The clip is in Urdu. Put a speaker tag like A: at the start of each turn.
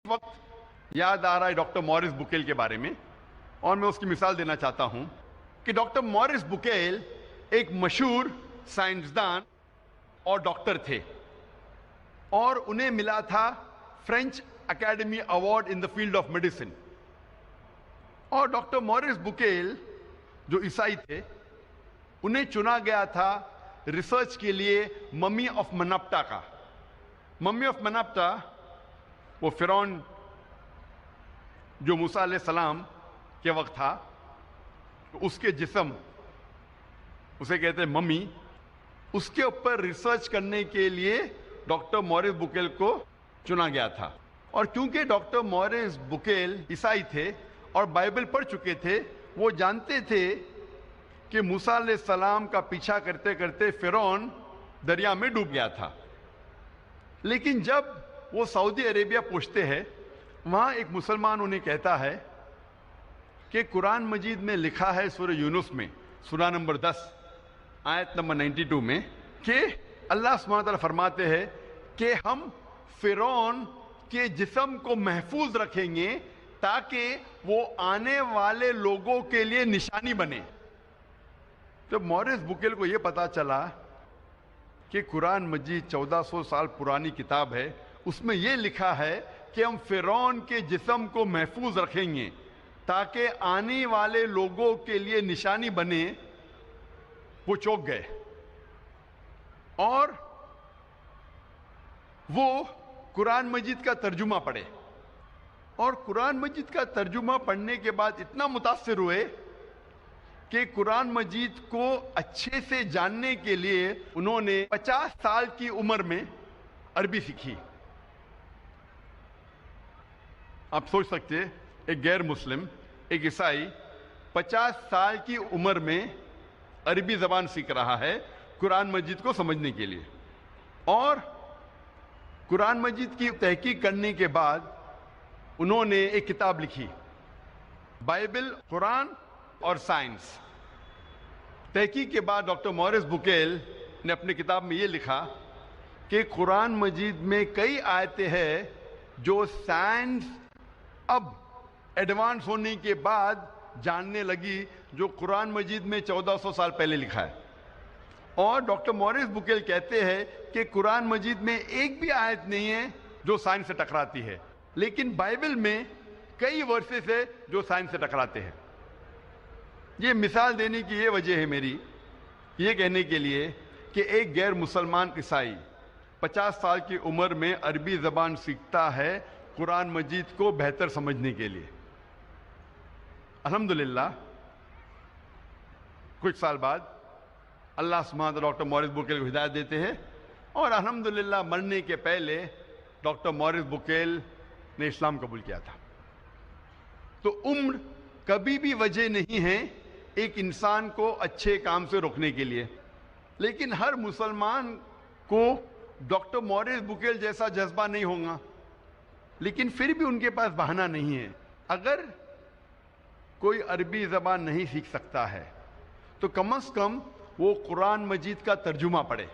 A: وقت یاد آ رہا ہے ڈاکٹر مورس بکیل کے بارے میں، اور میں اس کی مثال دینا چاہتا ہوں کہ ڈاکٹر مورس بکیل ایک مشہور سائنسدان اور ڈاکٹر تھے، اور انہیں ملا تھا French academy award in the field of medicine. اور ڈاکٹر مورس بکیل جو عیسائی تھے، انہیں چنا گیا تھا ریسرچ کے لیے ممی آف منپٹا کا۔ ممی آف منپٹا وہ فرعون جو موسیٰ علیہ السلام کے وقت تھا، اس کے جسم، اسے کہتے ہیں ممی، اس کے اوپر ریسرچ کرنے کے لیے ڈاکٹر مورس بکیل کو چنا گیا تھا۔ اور کیونکہ ڈاکٹر مورس بکیل عیسائی تھے اور بائبل پڑھ چکے تھے، وہ جانتے تھے کہ موسیٰ علیہ السلام کا پیچھا کرتے کرتے فرعون دریا میں ڈوب گیا تھا۔ لیکن جب وہ سعودی عربیہ پہنچتے ہیں، وہاں ایک مسلمان انہیں کہتا ہے کہ قرآن مجید میں لکھا ہے سورہ یونس میں، سورہ نمبر 10 آیت نمبر 92 میں، کہ اللہ سبحانہ وتعالیٰ فرماتے ہیں کہ ہم فرعون کے جسم کو محفوظ رکھیں گے تاکہ وہ آنے والے لوگوں کے لیے نشانی بنے۔ جب مورس بکیل کو یہ پتا چلا کہ قرآن مجید 1400 سال پرانی کتاب ہے، اس میں یہ لکھا ہے کہ ہم فرعون کے جسم کو محفوظ رکھیں گے تاکہ آنے والے لوگوں کے لیے نشانی بنے، وہ چونک گئے، اور وہ قرآن مجید کا ترجمہ پڑھے۔ اور قرآن مجید کا ترجمہ پڑھنے کے بعد اتنا متاثر ہوئے کہ قرآن مجید کو اچھے سے جاننے کے لیے انہوں نے 50 سال کی عمر میں عربی سیکھی۔ آپ سوچ سکتے، ایک غیر مسلم، ایک عیسائی 50 سال کی عمر میں عربی زبان سیکھ رہا ہے قرآن مجید کو سمجھنے کے لیے۔ اور قرآن مجید کی تحقیق کرنے کے بعد انہوں نے ایک کتاب لکھی، بائبل، قرآن اور سائنس۔ تحقیق کے بعد ڈاکٹر مورس بکیل نے اپنی کتاب میں یہ لکھا کہ قرآن مجید میں کئی آیتیں ہیں جو سائنس اب ایڈوانس ہونے کے بعد جاننے لگی، جو قرآن مجید میں 1400 سال پہلے لکھا ہے۔ اور ڈاکٹر مورس بکیل کہتے ہیں کہ قرآن مجید میں ایک بھی آیت نہیں ہے جو سائنس سے ٹکراتی ہے، لیکن بائبل میں کئی ورسز ہے جو سائنس سے ٹکراتے ہیں۔ یہ مثال دینے کی یہ وجہ ہے میری، یہ کہنے کے لیے کہ ایک غیر مسلمان عیسائی 50 سال کی عمر میں عربی زبان سیکھتا ہے قرآن مجید کو بہتر سمجھنے کے لیے۔ الحمدللہ کچھ سال بعد اللہ سبحانہ ڈاکٹر مورس بکیل کو ہدایت دیتے ہیں، اور الحمدللہ مرنے کے پہلے ڈاکٹر مورس بکیل نے اسلام قبول کیا تھا۔ تو عمر کبھی بھی وجہ نہیں ہے ایک انسان کو اچھے کام سے روکنے کے لیے، لیکن ہر مسلمان کو ڈاکٹر مورس بکیل جیسا جذبہ نہیں ہوگا، لیکن پھر بھی ان کے پاس بہانہ نہیں ہے۔ اگر کوئی عربی زبان نہیں سیکھ سکتا ہے تو کم از کم وہ قرآن مجید کا ترجمہ پڑھے۔